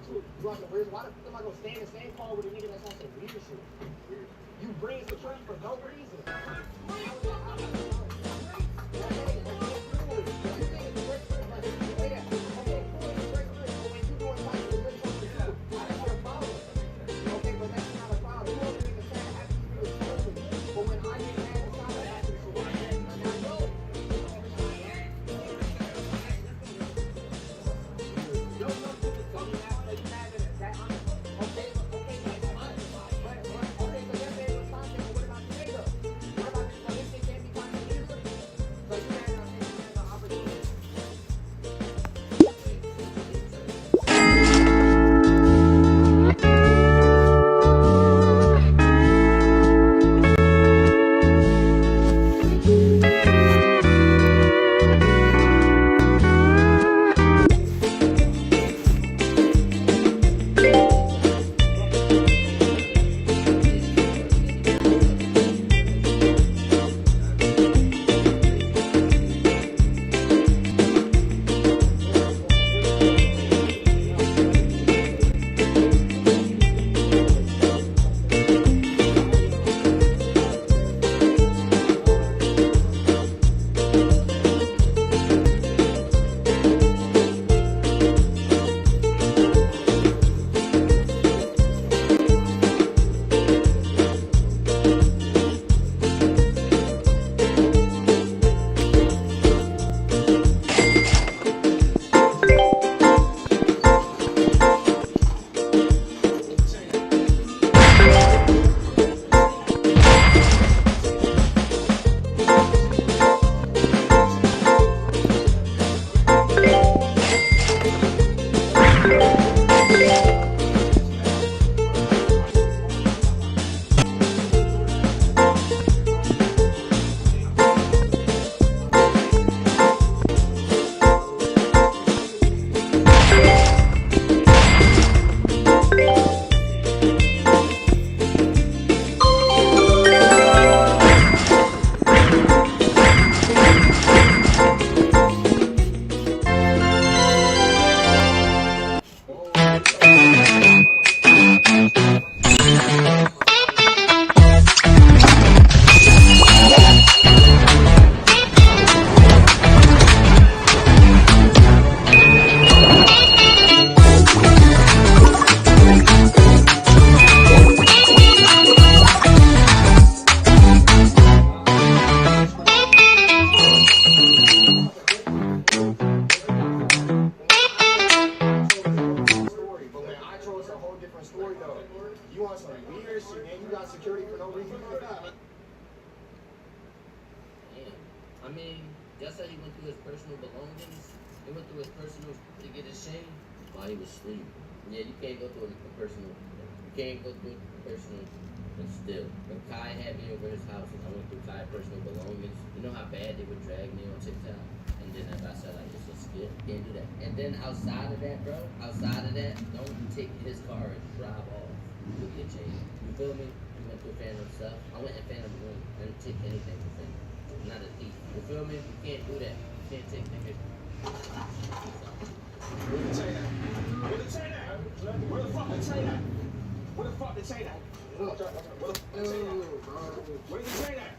too. You want some weird? Why the fuck am I gonna stand in the same car with a nigga that's on some weird shit? You bring security for no reason. You want some weird shit, man? You got security for no reason. I mean, just that he went through his personal belongings. He went through his personal to get his shame while he was asleep. Yeah, you can't go through a personal. You can't go through a personal and still. When Kai had me over his house and I went through Kai's personal belongings, you know how bad they would drag me on TikTok? And then if I said like it's a skit, can't do that. And then outside of that, bro, don't take his car and drive off with your chain. You feel me? You went through Phantom stuff. I went in Phantom room. I didn't take anything from Phantom. I'm not a thief. You feel me? You can't do that. You can't take niggas. Where the chain at? Where the chain at? Where the fuck the chain at? Where the fuck the chain at? Where the chain at?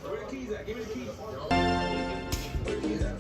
Where the keys at? Give me the keys. Where the keys at?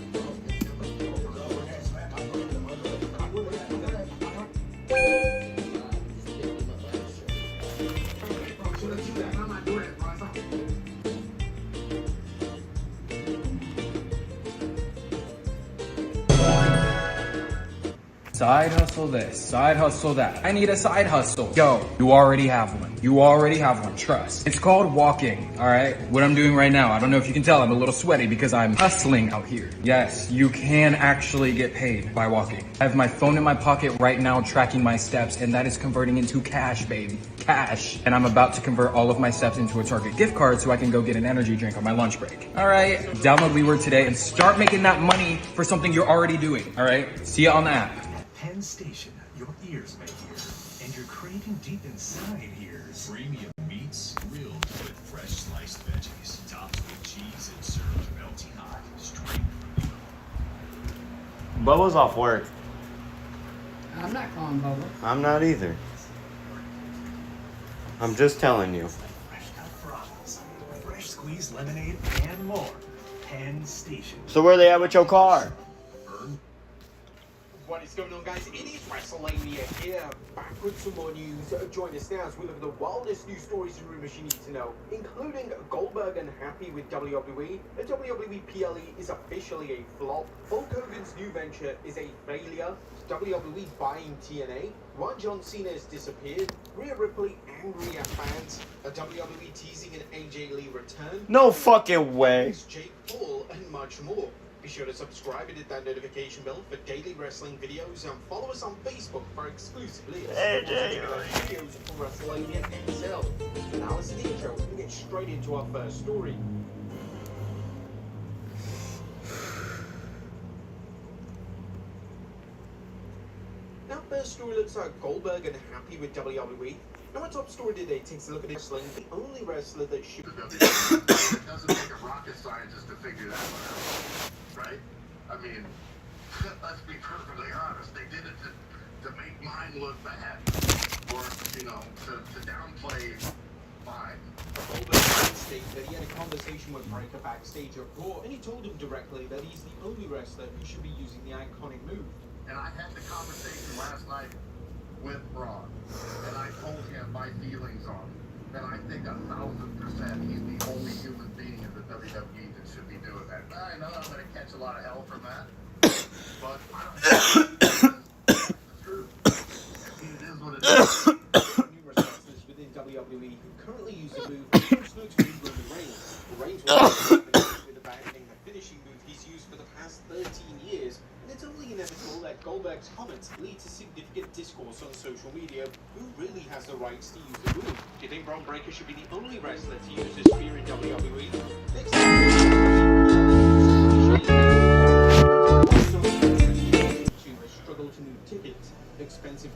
Side hustle this, side hustle that. I need a side hustle. Yo, you already have one. You already have one, trust. It's called walking, all right? What I'm doing right now, I don't know if you can tell, I'm a little sweaty because I'm hustling out here. Yes, you can actually get paid by walking. I have my phone in my pocket right now tracking my steps, and that is converting into cash, baby. Cash. And I'm about to convert all of my steps into a Target gift card so I can go get an energy drink on my lunch break. All right, download WeWork today and start making that money for something you're already doing, all right? See you on the app. Penn Station, your ears may hear, and your craving deep inside hears. Premium meats grilled with fresh sliced veggies, topped with cheese and served melting hot, straight from the oven. Bubba's off work. I I'm not calling Bubba. I'm not either. I'm just telling you. Fresh cut fries, fresh squeezed lemonade, and more. Penn Station. So where they at with your car? What is going on, guys? It is WrestleMania here, back with some more news. Join us now as we look at the wildest news stories and rumors you need to know, including Goldberg unhappy with WWE, the WWE PLE is officially a flop, Hulk Hogan's new venture is a failure, WWE buying TNA, why John Cena has disappeared, Rhea Ripley angry at fans, a WWE teasing an AJ Lee return, No fucking way. Jake Paul, and much more. Be sure to subscribe and hit that notification bell for daily wrestling videos and follow us on Facebook for exclusive links. Videos for WrestleMania XL. Now let's the intro and get straight into our first story. Now first story looks like Goldberg and happy with WWE. Now our top story today takes a look at wrestling, the only wrestler that should... It doesn't take a rocket scientist to figure that one out, right? I mean, let's be perfectly honest. They did it to make mine look bad, or to downplay mine. Goldberg stated that he had a conversation with Breakker backstage at Raw, and he told him directly that he's the only wrestler who should be using the iconic move. And I had the conversation last night with Braun, and I told him my feelings on him. And I think 1,000% he's the only human being in the WWE that should be doing that. I know I'm going to catch a lot of hell from that, but I don't think it's the truth. I mean, it is what it is. Numerous wrestlers within WWE who currently use the move, most notably Roman Reigns. Reigns was with abandoning the finishing move he's used for the past 13 years. And it's only inevitable that Goldberg's comments lead to significant discourse on social media. Who really has the rights to use the move? Do you think Braun Breakker should be the only wrestler to use this spear in WWE? Next consumers struggle to move tickets. Expensive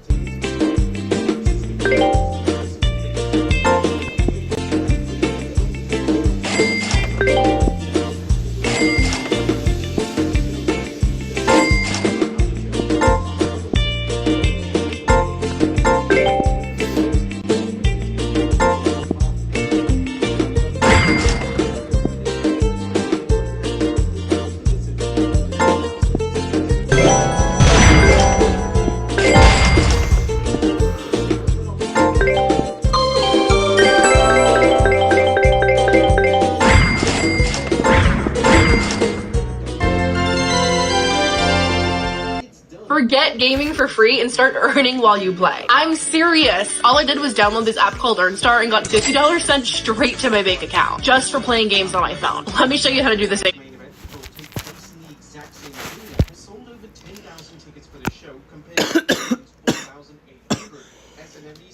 Forget gaming for free and start earning while you play. I'm serious. All I did was download this app called EarnStar and got $50 sent straight to my bank account just for playing games on my phone. Let me show you how to do this. main event will take place in the exact same arena. Has sold over 10,000 tickets for the show compared to 4,800. SNME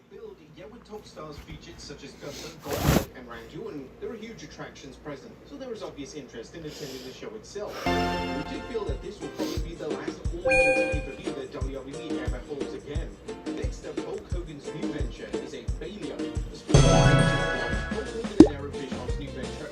build, yet with top stars featured such as Gunther, Goldberg, and Randy Orton, there are huge attractions present, so there is obvious interest in attending the show itself. We do feel that this will probably be the last all-women's pay-per-view that WWE ever holds again. Next up, Hulk Hogan's new venture is a failure. The sport Hulk Hogan and Eric Bischoff's new venture,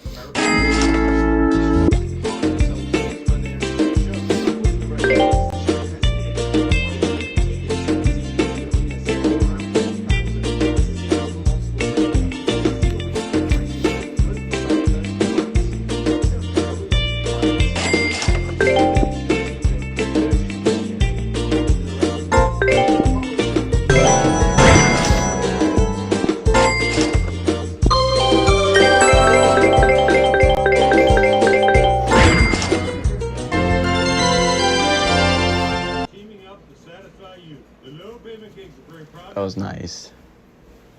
That was nice.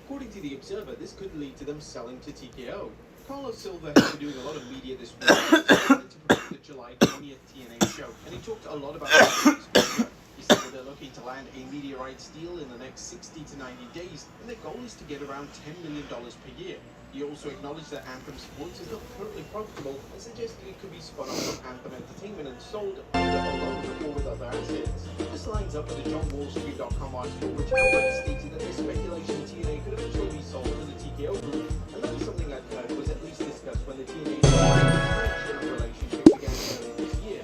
According to The Observer, this could lead to them selling to TKO. Carlos Silva has been doing a lot of media this week to promote the July 20th TNA show, and he talked a lot about exposure. He said that they're looking to land a media rights deal in the next 60 to 90 days, and their goal is to get around $10 million per year. He also acknowledged that Anthem Sports is not currently profitable and suggested it could be spun off from Anthem Entertainment and sold either alone or with other assets. This lines up with the JohnWallStreet.com article, which outright stated that there's speculation TNA could eventually be sold to the TKO group, and that was something I've heard was at least discussed when the TNA relationship began earlier this year.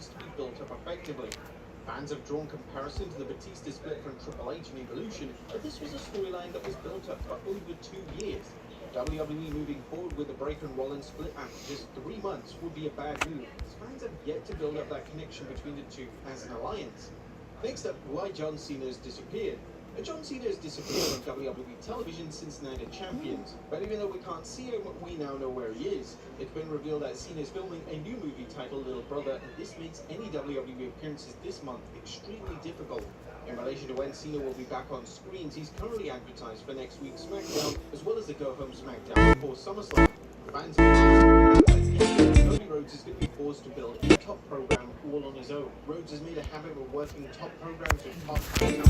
to be built up effectively. Fans have drawn comparison to the Batista split from Triple H and Evolution, but this was a storyline that was built up for over 2 years. WWE moving forward with the Breaker and Rollins split after just 3 months would be a bad move, as fans have yet to build up that connection between the two as an alliance. Next up, why John Cena has disappeared. John Cena has disappeared on WWE television since Night of Champions, but even though we can't see him, we now know where he is. It's been revealed that Cena is filming a new movie titled Little Brother, and this makes any WWE appearances this month extremely difficult. In relation to when Cena will be back on screens, he's currently advertised for next week's SmackDown, as well as the Go Home SmackDown before SummerSlam. Fans Cody Rhodes is going to be forced to build a top program all on his own. Rhodes has made a habit of working top programs with top talent.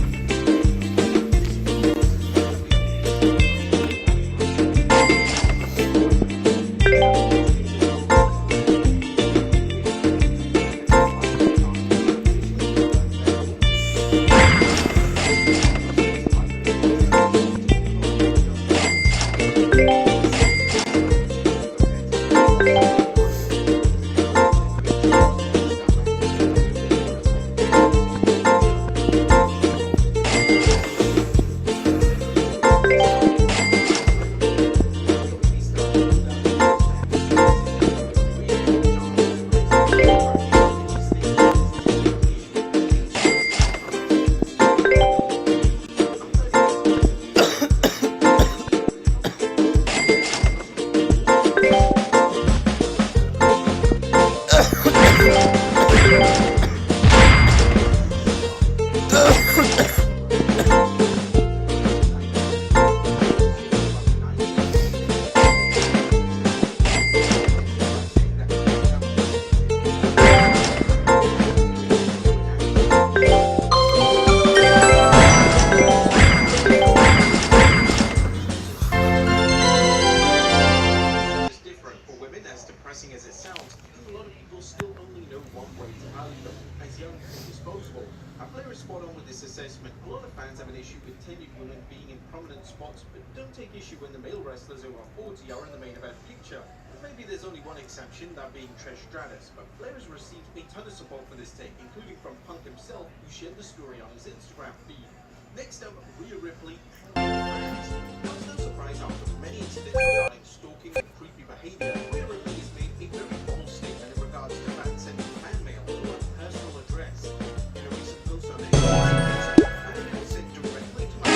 That being Trish Stratus, but Flair has received a ton of support for this take, including from Punk himself, who shared the story on his Instagram feed. Next up, Rhea Ripley. It's no surprise after many incidents regarding stalking and creepy behavior, Rhea Ripley has made a very bold statement in regards to fans sending fan mail to her personal address. In a recent post on Instagram, fan mail sent directly to my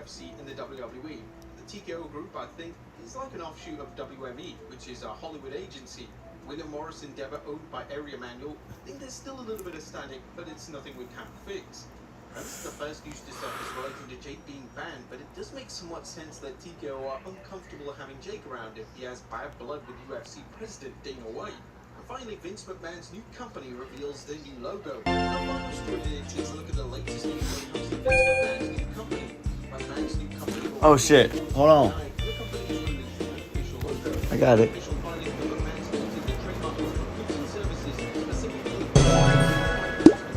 UFC and the WWE. The TKO group, I think, is like an offshoot of WME, which is a Hollywood agency. William Morris Endeavor, owned by Area Manual. I think there's still a little bit of static, but it's nothing we can't fix. That's the first used to surface relating to Jake being banned, but it does make somewhat sense that TKO are uncomfortable having Jake around if he has bad blood with UFC President Dana White. And finally, Vince McMahon's new company reveals their new logo. Our final story today takes a look at the latest news when it comes to Vince McMahon's new company. McMahon's new company will Oh shit. Hold on. the company is releasing an official logo. I got it. Official filing for McMahon's limited the trademark for goods and services, specifically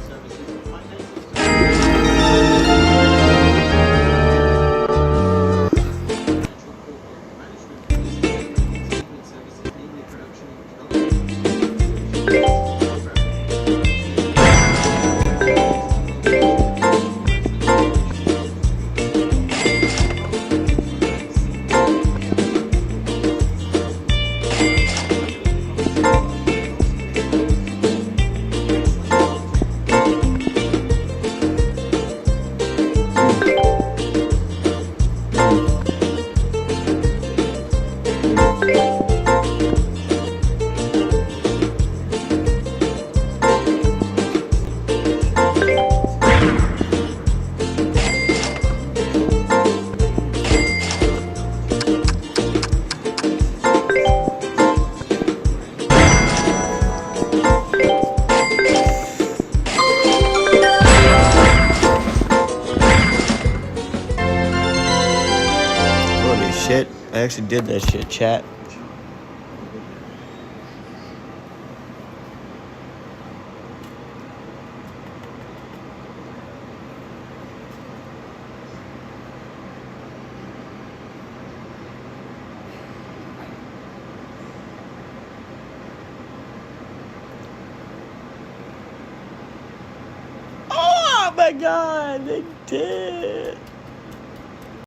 services and finances. Holy shit. I actually did that shit, chat. Oh my god, they did.